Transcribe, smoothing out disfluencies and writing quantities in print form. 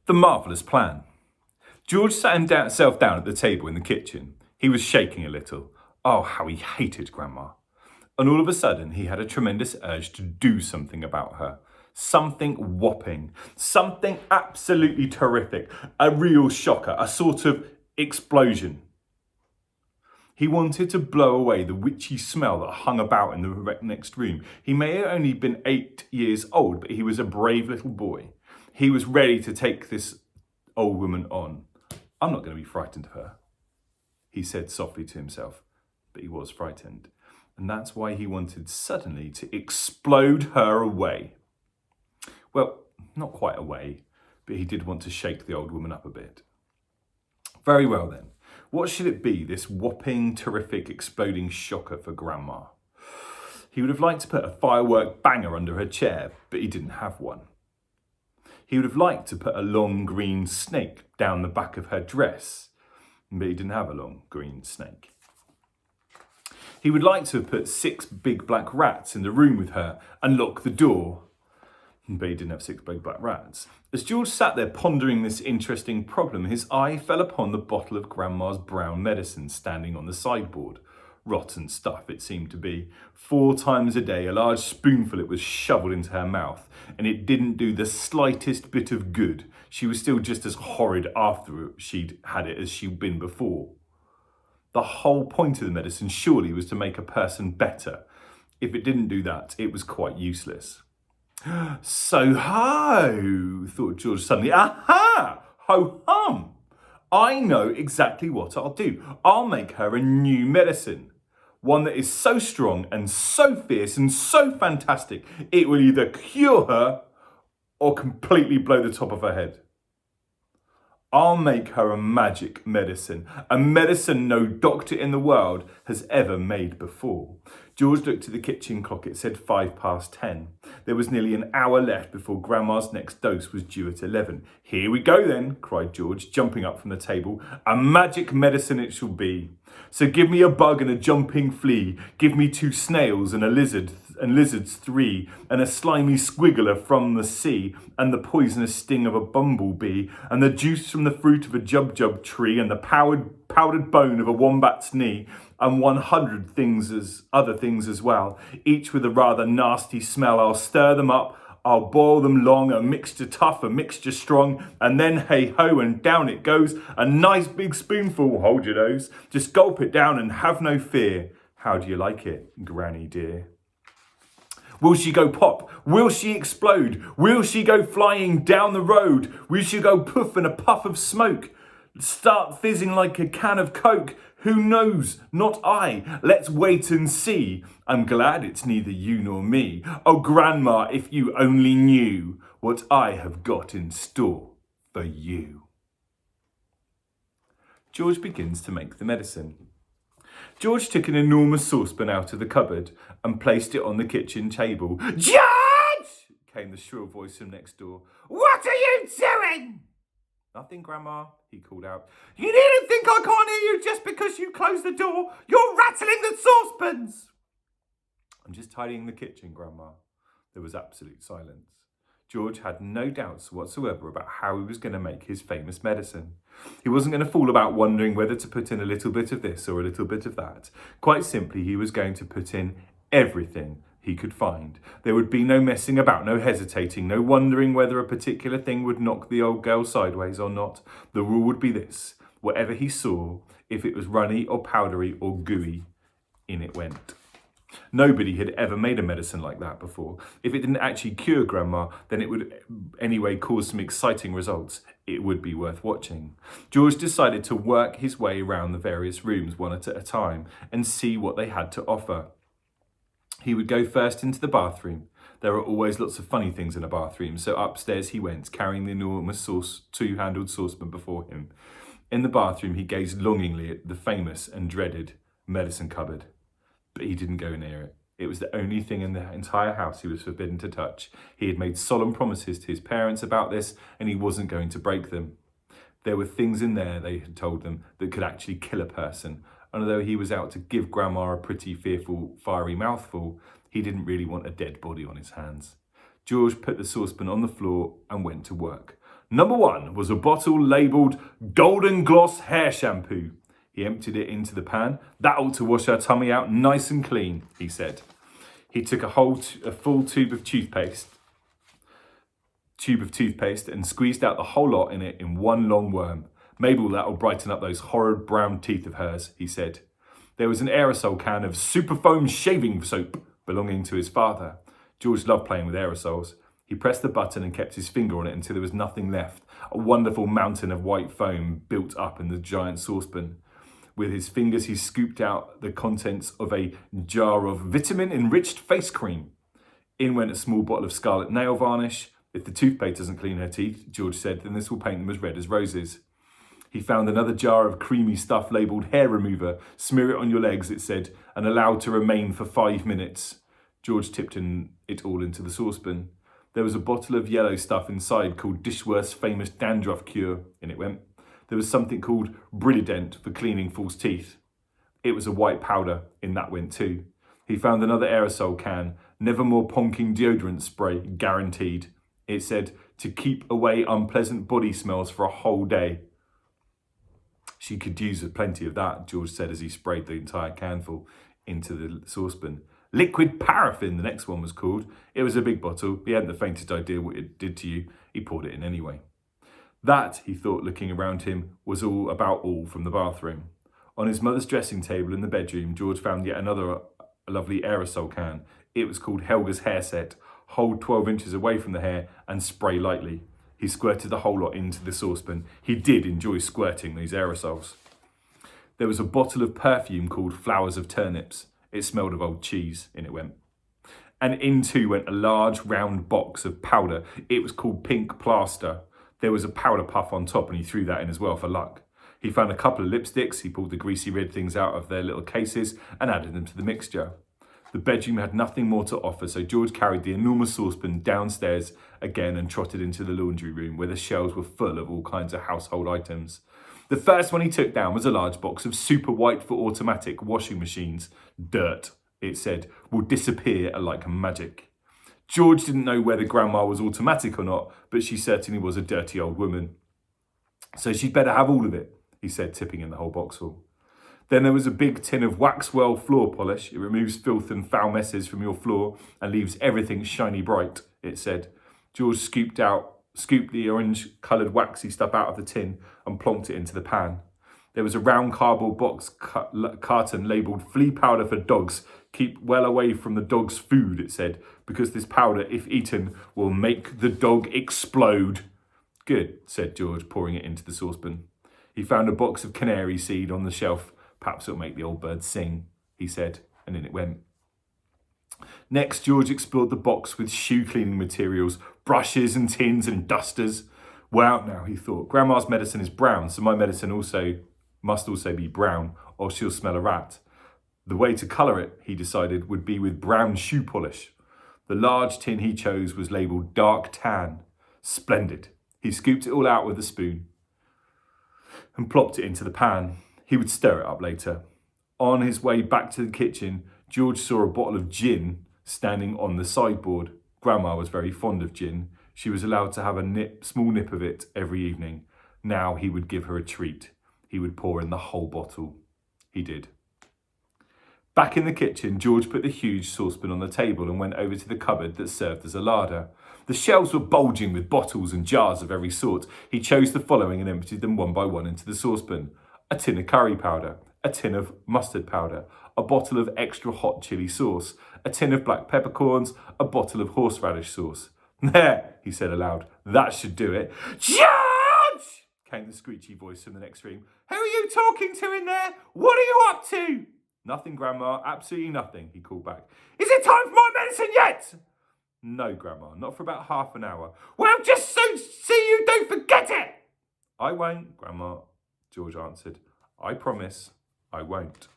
The Marvellous Plan. George sat himself down at the table in the kitchen. He was shaking a little. Oh, how he hated Grandma. And all of a sudden, he had a tremendous urge to do something about her. Something whopping. Something absolutely terrific. A real shocker. A sort of explosion. He wanted to blow away the witchy smell that hung about in the next room. He may have only been 8 years old, but he was a brave little boy. He was ready to take this old woman on. I'm not going to be frightened of her, he said softly to himself, but he was frightened. And that's why he wanted suddenly to explode her away. Well, not quite away, but he did want to shake the old woman up a bit. Very well then. What should it be, this whopping, terrific, exploding shocker for Grandma? He would have liked to put a firework banger under her chair, but he didn't have one. He would have liked to put a long green snake down the back of her dress, but he didn't have a long green snake. He would like to have put 6 big black rats in the room with her and lock the door, but he didn't have 6 big black rats. As George sat there pondering this interesting problem, his eye fell upon the bottle of Grandma's brown medicine standing on the sideboard. Rotten stuff it seemed to be. 4 times a day, a large spoonful it was shoveled into her mouth, and it didn't do the slightest bit of good. She was still just as horrid after she'd had it as she'd been before. The whole point of the medicine surely was to make a person better. If it didn't do that, it was quite useless. So ho, thought George suddenly. Aha! Ho hum! I know exactly what I'll do. I'll make her a new medicine. One that is so strong and so fierce and so fantastic, it will either cure her or completely blow the top of her head. I'll make her a magic medicine, a medicine no doctor in the world has ever made before. George looked at the kitchen clock. It said 10:05. There was nearly an hour left before Grandma's next dose was due at 11. Here we go then, cried George, jumping up from the table. A magic medicine it shall be. So give me a bug and a jumping flea. Give me 2 snails and a lizard, and lizards 3, and a slimy squiggler from the sea, and the poisonous sting of a bumblebee, and the juice from the fruit of a jubjub tree, and the powdered bone of a wombat's knee, and 100 other things as well, each with a rather nasty smell. I'll stir them up, I'll boil them long, a mixture tough, a mixture strong, and then hey-ho, and down it goes, a nice big spoonful, hold your nose, just gulp it down and have no fear. How do you like it, Granny dear? Will she go pop? Will she explode? Will she go flying down the road? Will she go poof in a puff of smoke? Start fizzing like a can of Coke? Who knows? Not I. Let's wait and see. I'm glad it's neither you nor me. Oh, Grandma, if you only knew what I have got in store for you. George begins to make the medicine. George took an enormous saucepan out of the cupboard and placed it on the kitchen table. George! Came the shrill voice from next door. What are you doing? Nothing, Grandma, he called out. You needn't think I can't hear you just because you closed the door. You're rattling the saucepans. I'm just tidying the kitchen, Grandma. There was absolute silence. George had no doubts whatsoever about how he was going to make his famous medicine. He wasn't going to fool about wondering whether to put in a little bit of this or a little bit of that. Quite simply, he was going to put in everything he could find. There would be no messing about, no hesitating, no wondering whether a particular thing would knock the old girl sideways or not. The rule would be this: whatever he saw, if it was runny or powdery or gooey, in it went. Nobody had ever made a medicine like that before. If it didn't actually cure Grandma, then it would anyway cause some exciting results. It would be worth watching. George decided to work his way around the various rooms one at a time and see what they had to offer. He would go first into the bathroom. There are always lots of funny things in a bathroom, so upstairs he went, carrying the enormous 2-handled saucepan before him. In the bathroom, he gazed longingly at the famous and dreaded medicine cupboard. But he didn't go near it. It was the only thing in the entire house he was forbidden to touch. He had made solemn promises to his parents about this, and he wasn't going to break them. There were things in there, they had told them, that could actually kill a person. And although he was out to give Grandma a pretty fearful, fiery mouthful, he didn't really want a dead body on his hands. George put the saucepan on the floor and went to work. Number 1 was a bottle labelled Golden Gloss Hair Shampoo. He emptied it into the pan. That ought to wash her tummy out nice and clean, he said. He took a full tube of toothpaste and squeezed out the whole lot in it in one long worm. Mabel, that'll brighten up those horrid brown teeth of hers, he said. There was an aerosol can of superfoam shaving soap belonging to his father. George loved playing with aerosols. He pressed the button and kept his finger on it until there was nothing left. A wonderful mountain of white foam built up in the giant saucepan. With his fingers, he scooped out the contents of a jar of vitamin-enriched face cream. In went a small bottle of scarlet nail varnish. If the toothpaste doesn't clean her teeth, George said, then this will paint them as red as roses. He found another jar of creamy stuff labelled hair remover. Smear it on your legs, it said, and allow to remain for 5 minutes. George tipped it all into the saucepan. There was a bottle of yellow stuff inside called Dishworth's famous dandruff cure. In it went. There was something called Brilliant for cleaning false teeth. It was a white powder. In that went too. He found another aerosol can. Nevermore ponking deodorant spray, guaranteed. It said, to keep away unpleasant body smells for a whole day. She could use plenty of that, George said as he sprayed the entire canful into the saucepan. Liquid paraffin, the next one was called. It was a big bottle. He hadn't the faintest idea what it did to you. He poured it in anyway. That, he thought, looking around him, was all from the bathroom. On his mother's dressing table in the bedroom, George found yet another lovely aerosol can. It was called Helga's Hair Set. Hold 12 inches away from the hair and spray lightly. He squirted the whole lot into the saucepan. He did enjoy squirting these aerosols. There was a bottle of perfume called Flowers of Turnips. It smelled of old cheese. In it went. And into went a large round box of powder. It was called Pink Plaster. There was a powder puff on top and he threw that in as well for luck. He found a couple of lipsticks. He pulled the greasy red things out of their little cases and added them to the mixture. The bedroom had nothing more to offer, so George carried the enormous saucepan downstairs again and trotted into the laundry room where the shelves were full of all kinds of household items. The first one he took down was a large box of super white for automatic washing machines. Dirt, it said, will disappear like magic. George didn't know whether Grandma was automatic or not, but she certainly was a dirty old woman. So she'd better have all of it, he said, tipping in the whole box full. Then there was a big tin of Waxwell floor polish. It removes filth and foul messes from your floor and leaves everything shiny bright, it said. George scooped the orange-coloured waxy stuff out of the tin and plonked it into the pan. There was a round cardboard box carton labelled flea powder for dogs. Keep well away from the dog's food, it said, because this powder, if eaten, will make the dog explode. Good, said George, pouring it into the saucepan. He found a box of canary seed on the shelf. Perhaps it'll make the old bird sing, he said, and in it went. Next, George explored the box with shoe cleaning materials, brushes and tins and dusters. Well, now, he thought, Grandma's medicine is brown, so my medicine must also be brown, or she'll smell a rat. The way to colour it, he decided, would be with brown shoe polish. The large tin he chose was labelled dark tan. Splendid. He scooped it all out with a spoon and plopped it into the pan. He would stir it up later. On his way back to the kitchen, George saw a bottle of gin standing on the sideboard. Grandma was very fond of gin. She was allowed to have a small nip of it every evening. Now he would give her a treat. He would pour in the whole bottle. He did. Back in the kitchen, George put the huge saucepan on the table and went over to the cupboard that served as a larder. The shelves were bulging with bottles and jars of every sort. He chose the following and emptied them one by one into the saucepan. A tin of curry powder, a tin of mustard powder, a bottle of extra hot chili sauce, a tin of black peppercorns, a bottle of horseradish sauce. There, he said aloud, that should do it. George! Came the screechy voice from the next room. Who are you talking to in there? What are you up to? Nothing, Grandma, absolutely nothing, he called back. Is it time for my medicine yet? No, Grandma, not for about half an hour. Well, just so see you don't forget it. I won't, Grandma, George answered. I promise I won't.